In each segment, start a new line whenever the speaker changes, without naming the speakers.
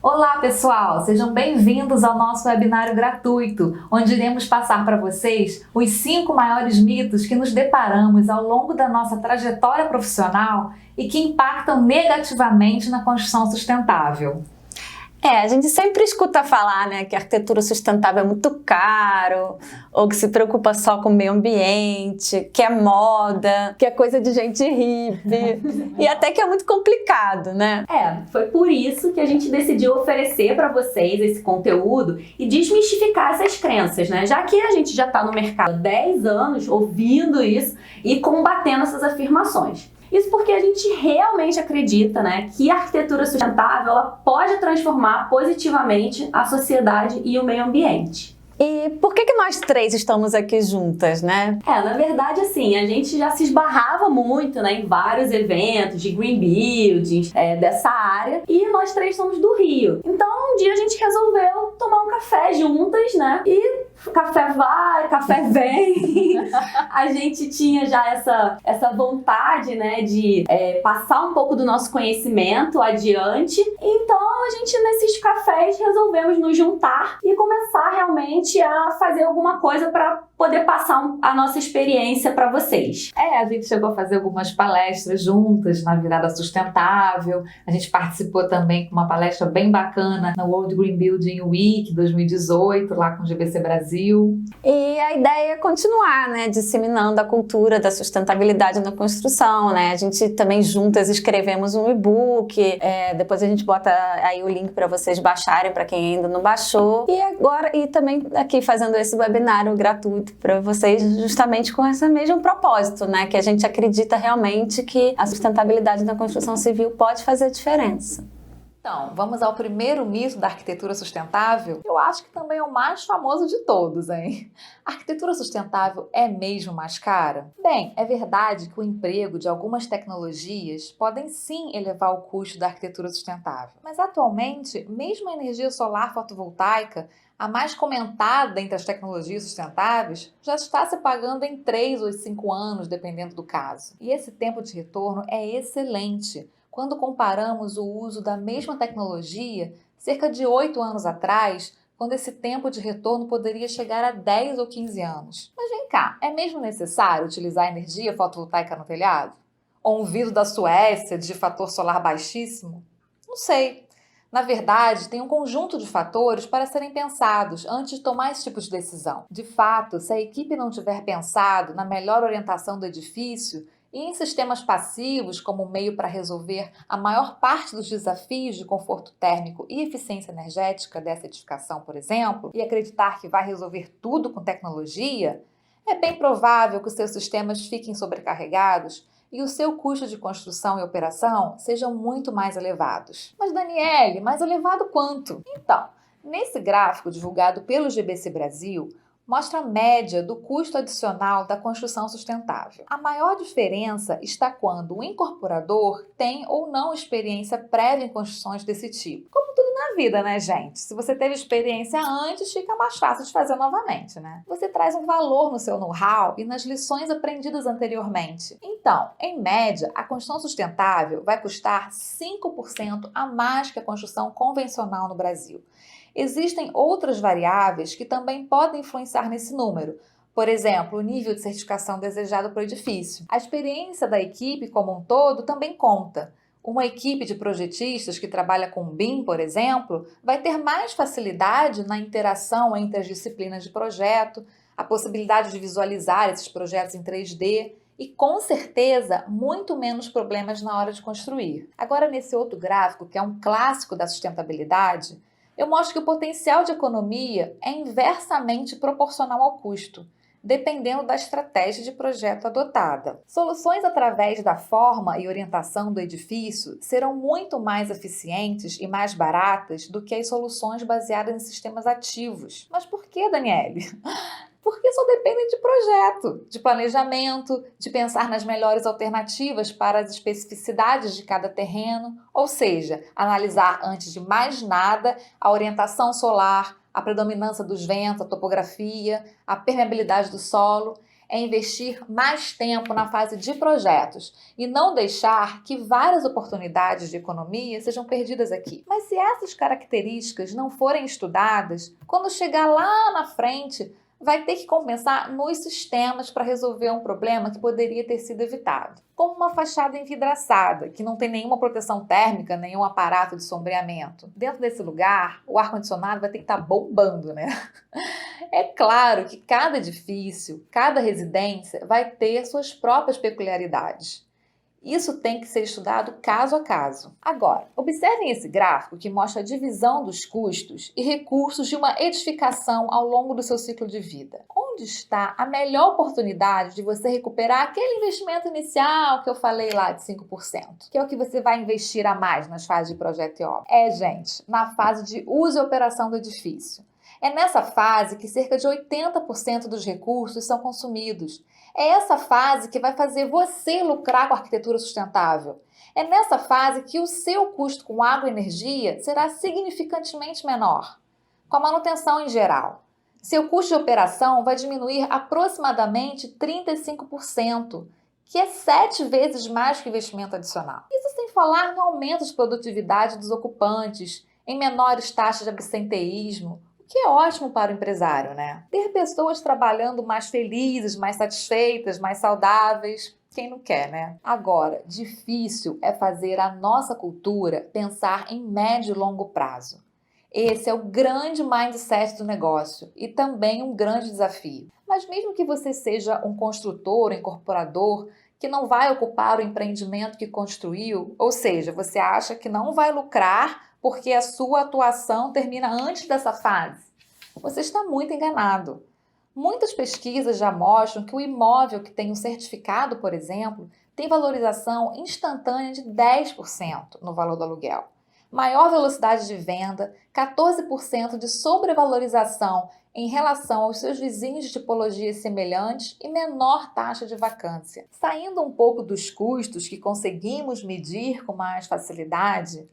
Olá, pessoal! Sejam bem-vindos ao nosso webinário gratuito, onde iremos passar para vocês os 5 maiores mitos que nos deparamos ao longo da nossa trajetória profissional e que impactam negativamente na construção sustentável.
A gente sempre escuta falar, né, que a arquitetura sustentável é muito caro, ou que se preocupa só com o meio ambiente, que é moda, que é coisa de gente hippie, e até que é muito complicado, né?
Foi por isso que a gente decidiu oferecer para vocês esse conteúdo e desmistificar essas crenças, né? Já que a gente já está no mercado há 10 anos ouvindo isso e combatendo essas afirmações. Isso porque a gente realmente acredita, né, que a arquitetura sustentável ela pode transformar positivamente a sociedade e o meio ambiente.
E por que nós três estamos aqui juntas, né?
Na verdade, assim, a gente já se esbarrava muito, né, em vários eventos de green buildings, dessa área, e nós três somos do Rio. Então, um dia a gente resolveu tomar um café juntas, né, e café vai, café vem. A gente tinha já essa vontade, né, de passar um pouco do nosso conhecimento adiante. Então, a gente, nesses cafés, resolvemos nos juntar e começar realmente a fazer alguma coisa para poder passar a nossa experiência para vocês.
A gente chegou a fazer algumas palestras juntas na Virada Sustentável. A gente participou também com uma palestra bem bacana na World Green Building Week 2018, lá com o GBC Brasil.
E a ideia é continuar, né, disseminando a cultura da sustentabilidade na construção, né? A gente também juntas escrevemos um e-book, depois a gente bota aí o link para vocês baixarem, para quem ainda não baixou. E também aqui fazendo esse webinário gratuito para vocês, justamente com esse mesmo propósito, né? Que a gente acredita realmente que a sustentabilidade na construção civil pode fazer diferença.
Então, vamos ao primeiro mito da arquitetura sustentável? Eu acho que também é o mais famoso de todos, hein? A arquitetura sustentável é mesmo mais cara? Bem, é verdade que o emprego de algumas tecnologias podem sim elevar o custo da arquitetura sustentável. Mas atualmente, mesmo a energia solar fotovoltaica, a mais comentada entre as tecnologias sustentáveis, já está se pagando em 3 ou 5 anos, dependendo do caso. E esse tempo de retorno é excelente quando comparamos o uso da mesma tecnologia cerca de 8 anos atrás, quando esse tempo de retorno poderia chegar a 10 ou 15 anos. Mas vem cá, é mesmo necessário utilizar energia fotovoltaica no telhado? Ou um vidro da Suécia de fator solar baixíssimo? Não sei. Na verdade, tem um conjunto de fatores para serem pensados antes de tomar esse tipo de decisão. De fato, se a equipe não tiver pensado na melhor orientação do edifício e em sistemas passivos como meio para resolver a maior parte dos desafios de conforto térmico e eficiência energética dessa edificação, por exemplo, e acreditar que vai resolver tudo com tecnologia, é bem provável que os seus sistemas fiquem sobrecarregados e o seu custo de construção e operação sejam muito mais elevados. Mas, Daniele, mais elevado quanto? Então, nesse gráfico divulgado pelo GBC Brasil, mostra a média do custo adicional da construção sustentável. A maior diferença está quando o incorporador tem ou não experiência prévia em construções desse tipo. Como tudo na vida, né, gente? Se você teve experiência antes, fica mais fácil de fazer novamente, né? Você traz um valor no seu know-how e nas lições aprendidas anteriormente. Então, em média, a construção sustentável vai custar 5% a mais que a construção convencional no Brasil. Existem outras variáveis que também podem influenciar nesse número. Por exemplo, o nível de certificação desejado para o edifício. A experiência da equipe como um todo também conta. Uma equipe de projetistas que trabalha com BIM, por exemplo, vai ter mais facilidade na interação entre as disciplinas de projeto, a possibilidade de visualizar esses projetos em 3D e, com certeza, muito menos problemas na hora de construir. Agora, nesse outro gráfico, que é um clássico da sustentabilidade, eu mostro que o potencial de economia é inversamente proporcional ao custo, dependendo da estratégia de projeto adotada. Soluções através da forma e orientação do edifício serão muito mais eficientes e mais baratas do que as soluções baseadas em sistemas ativos. Mas por que, Daniele? Porque só dependem de projeto, de planejamento, de pensar nas melhores alternativas para as especificidades de cada terreno, ou seja, analisar antes de mais nada a orientação solar, a predominância dos ventos, a topografia, a permeabilidade do solo. é investir mais tempo na fase de projetos e não deixar que várias oportunidades de economia sejam perdidas aqui. Mas se essas características não forem estudadas, quando chegar lá na frente, vai ter que compensar nos sistemas para resolver um problema que poderia ter sido evitado. Como uma fachada envidraçada, que não tem nenhuma proteção térmica, nenhum aparato de sombreamento. Dentro desse lugar, o ar-condicionado vai ter que estar bombando, né? É claro que cada edifício, cada residência vai ter suas próprias peculiaridades. Isso tem que ser estudado caso a caso. Agora, observem esse gráfico que mostra a divisão dos custos e recursos de uma edificação ao longo do seu ciclo de vida. Onde está a melhor oportunidade de você recuperar aquele investimento inicial que eu falei lá de 5%? Que é o que você vai investir a mais nas fases de projeto e obra? Gente, na fase de uso e operação do edifício. É nessa fase que cerca de 80% dos recursos são consumidos. É essa fase que vai fazer você lucrar com a arquitetura sustentável. É nessa fase que o seu custo com água e energia será significantemente menor, com a manutenção em geral. Seu custo de operação vai diminuir aproximadamente 35%, que é 7 vezes mais que o investimento adicional. Isso sem falar no aumento de produtividade dos ocupantes, em menores taxas de absenteísmo, que é ótimo para o empresário, né? Ter pessoas trabalhando mais felizes, mais satisfeitas, mais saudáveis, quem não quer, né? Agora, difícil é fazer a nossa cultura pensar em médio e longo prazo. Esse é o grande mindset do negócio e também um grande desafio. Mas mesmo que você seja um construtor, um incorporador, que não vai ocupar o empreendimento que construiu, ou seja, você acha que não vai lucrar porque a sua atuação termina antes dessa fase, você está muito enganado. Muitas pesquisas já mostram que o imóvel que tem um certificado, por exemplo, tem valorização instantânea de 10% no valor do aluguel. Maior velocidade de venda, 14% de sobrevalorização em relação aos seus vizinhos de tipologias semelhantes e menor taxa de vacância. Saindo um pouco dos custos que conseguimos medir com mais facilidade,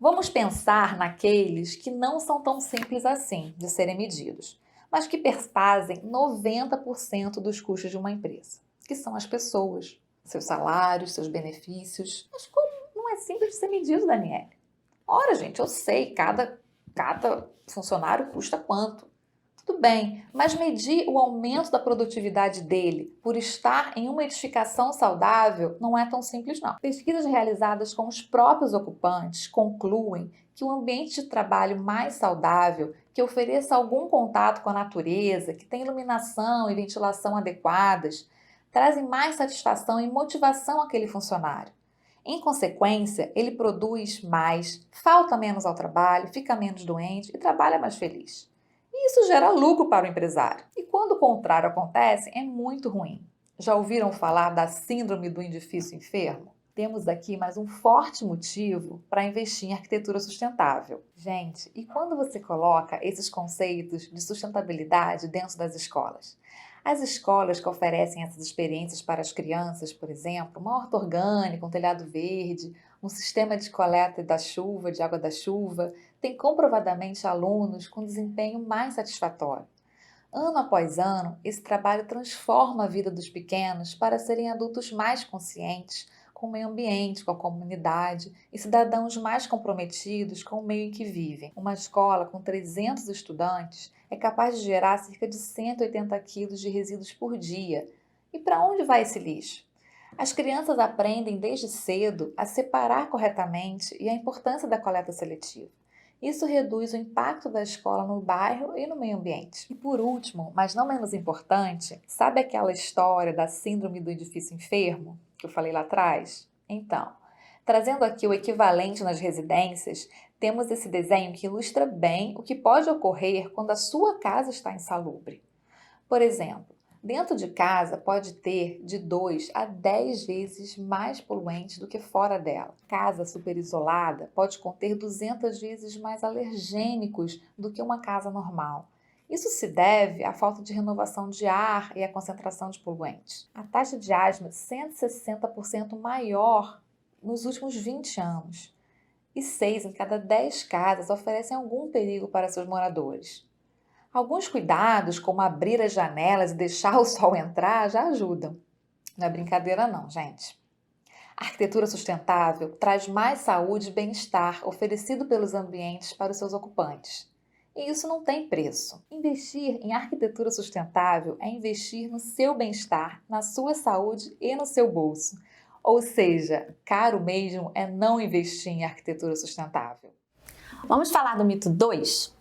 vamos pensar naqueles que não são tão simples assim de serem medidos, mas que perfazem 90% dos custos de uma empresa, que são as pessoas, seus salários, seus benefícios. Mas como não é simples de ser medido, Daniele? Ora, gente, eu sei, cada funcionário custa quanto. Tudo bem, mas medir o aumento da produtividade dele por estar em uma edificação saudável não é tão simples, não. Pesquisas realizadas com os próprios ocupantes concluem que um ambiente de trabalho mais saudável, que ofereça algum contato com a natureza, que tenha iluminação e ventilação adequadas, trazem mais satisfação e motivação àquele funcionário. Em consequência, ele produz mais, falta menos ao trabalho, fica menos doente e trabalha mais feliz. E isso gera lucro para o empresário. E quando o contrário acontece, é muito ruim. Já ouviram falar da síndrome do edifício enfermo? Temos aqui mais um forte motivo para investir em arquitetura sustentável. Gente, e quando você coloca esses conceitos de sustentabilidade dentro das escolas? As escolas que oferecem essas experiências para as crianças, por exemplo, uma horta orgânica, um telhado verde, um sistema de coleta da chuva, de água da chuva, têm comprovadamente alunos com desempenho mais satisfatório. Ano após ano, esse trabalho transforma a vida dos pequenos para serem adultos mais conscientes com o meio ambiente, com a comunidade e cidadãos mais comprometidos com o meio em que vivem. Uma escola com 300 estudantes é capaz de gerar cerca de 180 quilos de resíduos por dia. E para onde vai esse lixo? As crianças aprendem desde cedo a separar corretamente e a importância da coleta seletiva. Isso reduz o impacto da escola no bairro e no meio ambiente. E por último, mas não menos importante, sabe aquela história da síndrome do edifício enfermo que eu falei lá atrás? Então, trazendo aqui o equivalente nas residências, temos esse desenho que ilustra bem o que pode ocorrer quando a sua casa está insalubre. Por exemplo, dentro de casa pode ter de 2 a 10 vezes mais poluentes do que fora dela. Casa superisolada pode conter 200 vezes mais alergênicos do que uma casa normal. Isso se deve à falta de renovação de ar e à concentração de poluentes. A taxa de asma é 160% maior nos últimos 20 anos. E 6 em cada 10 casas oferecem algum perigo para seus moradores. Alguns cuidados, como abrir as janelas e deixar o sol entrar, já ajudam. Não é brincadeira não, gente. A arquitetura sustentável traz mais saúde e bem-estar oferecido pelos ambientes para os seus ocupantes. E isso não tem preço. Investir em arquitetura sustentável é investir no seu bem-estar, na sua saúde e no seu bolso. Ou seja, caro mesmo é não investir em arquitetura sustentável.
Vamos falar do mito 2?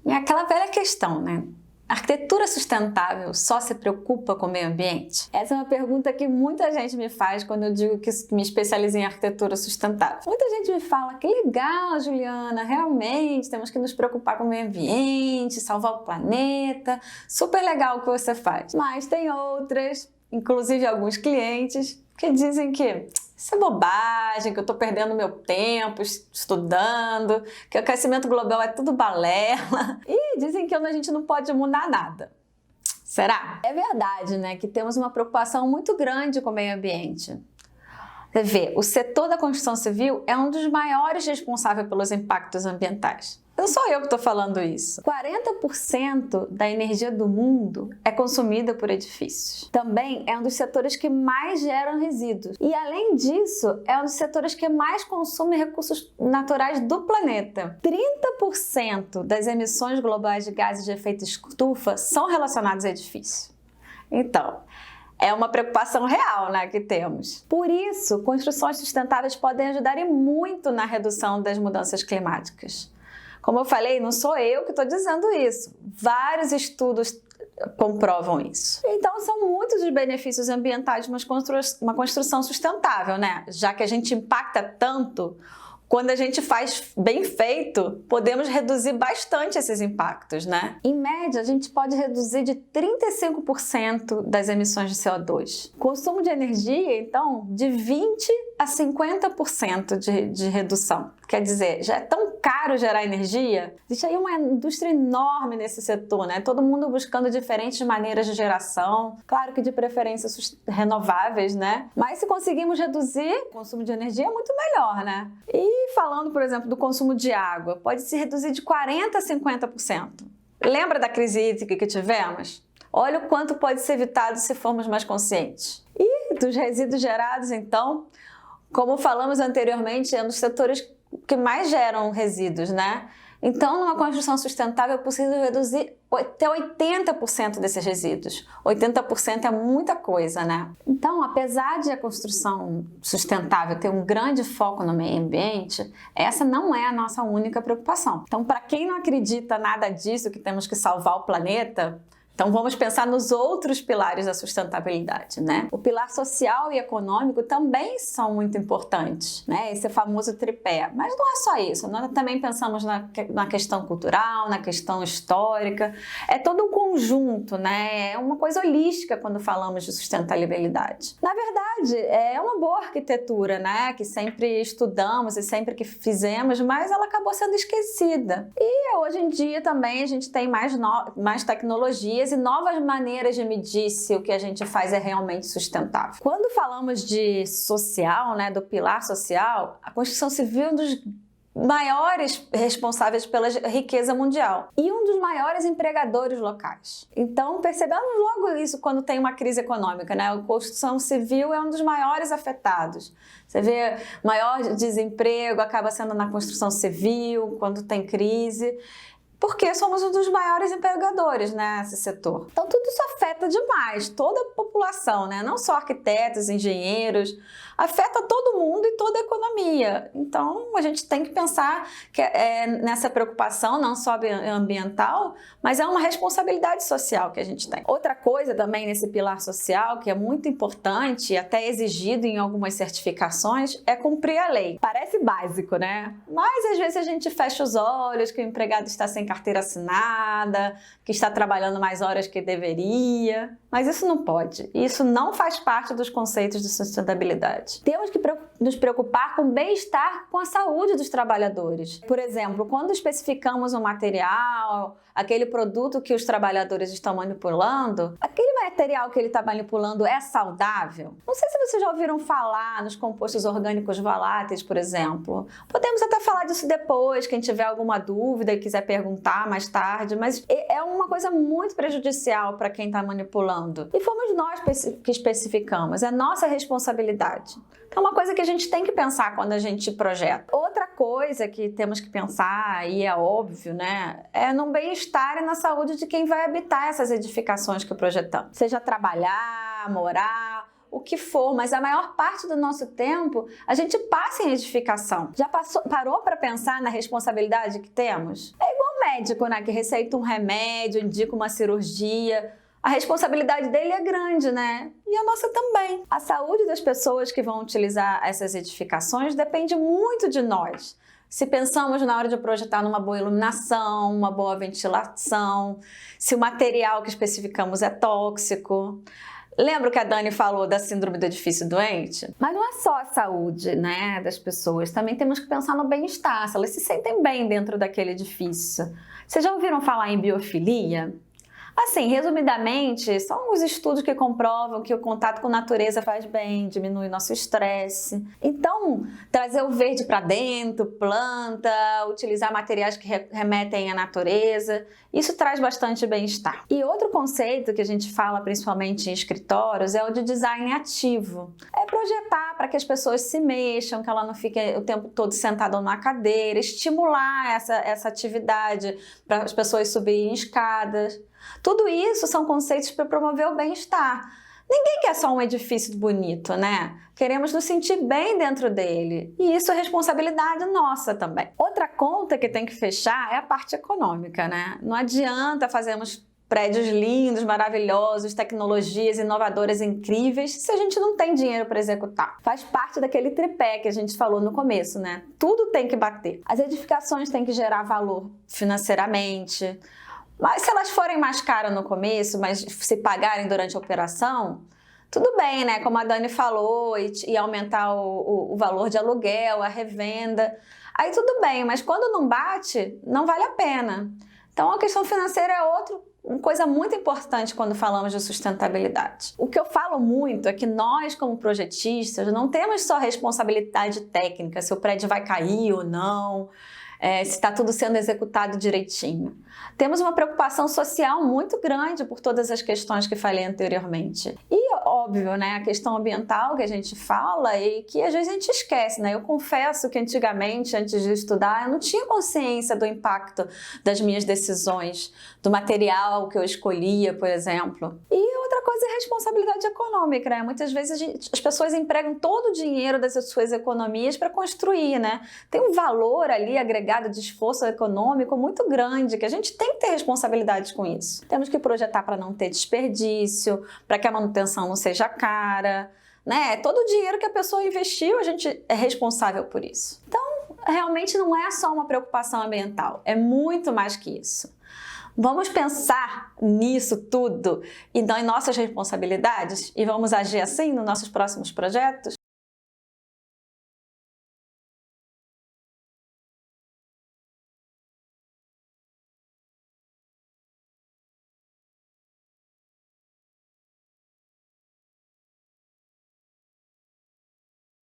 É aquela velha questão, né? A arquitetura sustentável só se preocupa com o meio ambiente? Essa é uma pergunta que muita gente me faz quando eu digo que me especializo em arquitetura sustentável. Muita gente me fala, que legal, Juliana, realmente temos que nos preocupar com o meio ambiente, salvar o planeta, super legal o que você faz. Mas tem outras, inclusive alguns clientes, que dizem que isso é bobagem, que eu estou perdendo meu tempo estudando, que o aquecimento global é tudo balela. E dizem que a gente não pode mudar nada. Será? É verdade, né? Que temos uma preocupação muito grande com o meio ambiente. Você vê, o setor da construção civil é um dos maiores responsáveis pelos impactos ambientais. Não sou eu que estou falando isso. 40% da energia do mundo é consumida por edifícios. Também é um dos setores que mais geram resíduos. E, além disso, é um dos setores que mais consome recursos naturais do planeta. 30% das emissões globais de gases de efeito estufa são relacionados a edifícios. Então, é uma preocupação real, né, que temos. Por isso, construções sustentáveis podem ajudar e muito na redução das mudanças climáticas. Como eu falei, não sou eu que estou dizendo isso. Vários estudos comprovam isso. Então, são muitos os benefícios ambientais de uma construção sustentável, né? Já que a gente impacta tanto, quando a gente faz bem feito, podemos reduzir bastante esses impactos, né? Em média, a gente pode reduzir de 35% das emissões de CO2. Consumo de energia, então, de 20% a 50% de redução. Quer dizer, já é tão caro gerar energia, existe aí uma indústria enorme nesse setor, né? Todo mundo buscando diferentes maneiras de geração, claro que de preferência renováveis, né? Mas se conseguimos reduzir o consumo de energia, é muito melhor, né? E falando, por exemplo, do consumo de água, pode se reduzir de 40% a 50%. Lembra da crise hídrica que tivemos? Olha o quanto pode ser evitado se formos mais conscientes. E dos resíduos gerados, então, como falamos anteriormente, é um dos setores que mais geram resíduos, né? Então, numa construção sustentável é possível reduzir até 80% desses resíduos. 80% é muita coisa, né? Então, apesar de a construção sustentável ter um grande foco no meio ambiente, essa não é a nossa única preocupação. Então, para quem não acredita nada disso, que temos que salvar o planeta, então vamos pensar nos outros pilares da sustentabilidade, né? O pilar social e econômico também são muito importantes, né? Esse famoso tripé. Mas não é só isso, nós também pensamos na questão cultural, na questão histórica. É todo um conjunto, né? É uma coisa holística quando falamos de sustentabilidade. Na verdade, é uma boa arquitetura, né? Que sempre estudamos e sempre que fizemos, mas ela acabou sendo esquecida. E hoje em dia também a gente tem mais tecnologias e novas maneiras de medir se o que a gente faz é realmente sustentável. Quando falamos de social, né, do pilar social, a construção civil é um dos maiores responsáveis pela riqueza mundial e um dos maiores empregadores locais. Então, percebemos logo isso quando tem uma crise econômica, né? A construção civil é um dos maiores afetados. Você vê, maior desemprego acaba sendo na construção civil, quando tem crise, porque somos um dos maiores empregadores nesse setor. Então, tudo isso afeta demais toda a população, né? Não só arquitetos, engenheiros, afeta todo mundo e toda a economia. Então, a gente tem que pensar que nessa preocupação, não só ambiental, mas é uma responsabilidade social que a gente tem. Outra coisa também nesse pilar social, que é muito importante e até exigido em algumas certificações, é cumprir a lei. Parece básico, né? Mas, às vezes, a gente fecha os olhos que o empregado está sem carteira assinada, que está trabalhando mais horas que deveria. Mas isso não pode. Isso não faz parte dos conceitos de sustentabilidade. Temos que nos preocupar com o bem-estar, com a saúde dos trabalhadores. Por exemplo, quando especificamos um material, aquele produto que os trabalhadores estão manipulando, aquele material que ele está manipulando é saudável? Não sei se vocês já ouviram falar nos compostos orgânicos voláteis, por exemplo. Podemos até falar disso depois, quem tiver alguma dúvida e quiser perguntar mais tarde, mas é uma coisa muito prejudicial para quem está manipulando. E fomos nós que especificamos, é nossa responsabilidade. É uma coisa que a gente tem que pensar quando a gente projeta. Outra coisa que temos que pensar, e é óbvio, né, é no bem-estar e na saúde de quem vai habitar essas edificações que projetamos. Seja trabalhar, morar, o que for, mas a maior parte do nosso tempo a gente passa em edificação. Já parou para pensar na responsabilidade que temos? É igual médico, né, que receita um remédio, indica uma cirurgia. A responsabilidade dele é grande, né? E a nossa também. A saúde das pessoas que vão utilizar essas edificações depende muito de nós. Se pensamos na hora de projetar numa boa iluminação, uma boa ventilação, se o material que especificamos é tóxico. Lembra que a Dani falou da síndrome do edifício doente? Mas não é só a saúde, né, das pessoas. Também temos que pensar no bem-estar, se elas se sentem bem dentro daquele edifício. Vocês já ouviram falar em biofilia? Assim, resumidamente, são os estudos que comprovam que o contato com a natureza faz bem, diminui nosso estresse. Então, trazer o verde para dentro, planta, utilizar materiais que remetem à natureza, isso traz bastante bem-estar. E outro conceito que a gente fala principalmente em escritórios é o de design ativo. É projetar para que as pessoas se mexam, que ela não fique o tempo todo sentada numa cadeira, estimular essa atividade para as pessoas subirem escadas. Tudo isso são conceitos para promover o bem-estar. Ninguém quer só um edifício bonito, né? Queremos nos sentir bem dentro dele. E isso é responsabilidade nossa também. Outra conta que tem que fechar é a parte econômica, né? Não adianta fazermos prédios lindos, maravilhosos, tecnologias inovadoras incríveis, se a gente não tem dinheiro para executar. Faz parte daquele tripé que a gente falou no começo, né? Tudo tem que bater. As edificações têm que gerar valor financeiramente. Mas se elas forem mais caras no começo, mas se pagarem durante a operação, tudo bem, né? Como a Dani falou, e aumentar o valor de aluguel, a revenda. Aí tudo bem, mas quando não bate, não vale a pena. Então a questão financeira é uma coisa muito importante quando falamos de sustentabilidade. O que eu falo muito é que nós, como projetistas, não temos só responsabilidade técnica, se o prédio vai cair ou não, se está tudo sendo executado direitinho. Temos uma preocupação social muito grande por todas as questões que falei anteriormente. E, óbvio, né, a questão ambiental que a gente fala e que às vezes a gente esquece, né? Eu confesso que antigamente, antes de estudar, eu não tinha consciência do impacto das minhas decisões, do material que eu escolhia, por exemplo. E outra coisa é responsabilidade econômica, né? Muitas vezes as pessoas empregam todo o dinheiro das suas economias para construir, né? Tem um valor ali agregado de esforço econômico muito grande, que a gente tem que ter responsabilidade com isso. Temos que projetar para não ter desperdício, para que a manutenção não seja cara, né? Todo o dinheiro que a pessoa investiu, a gente é responsável por isso. Então, realmente não é só uma preocupação ambiental, é muito mais que isso. Vamos pensar nisso tudo e em nossas responsabilidades e vamos agir assim nos nossos próximos projetos?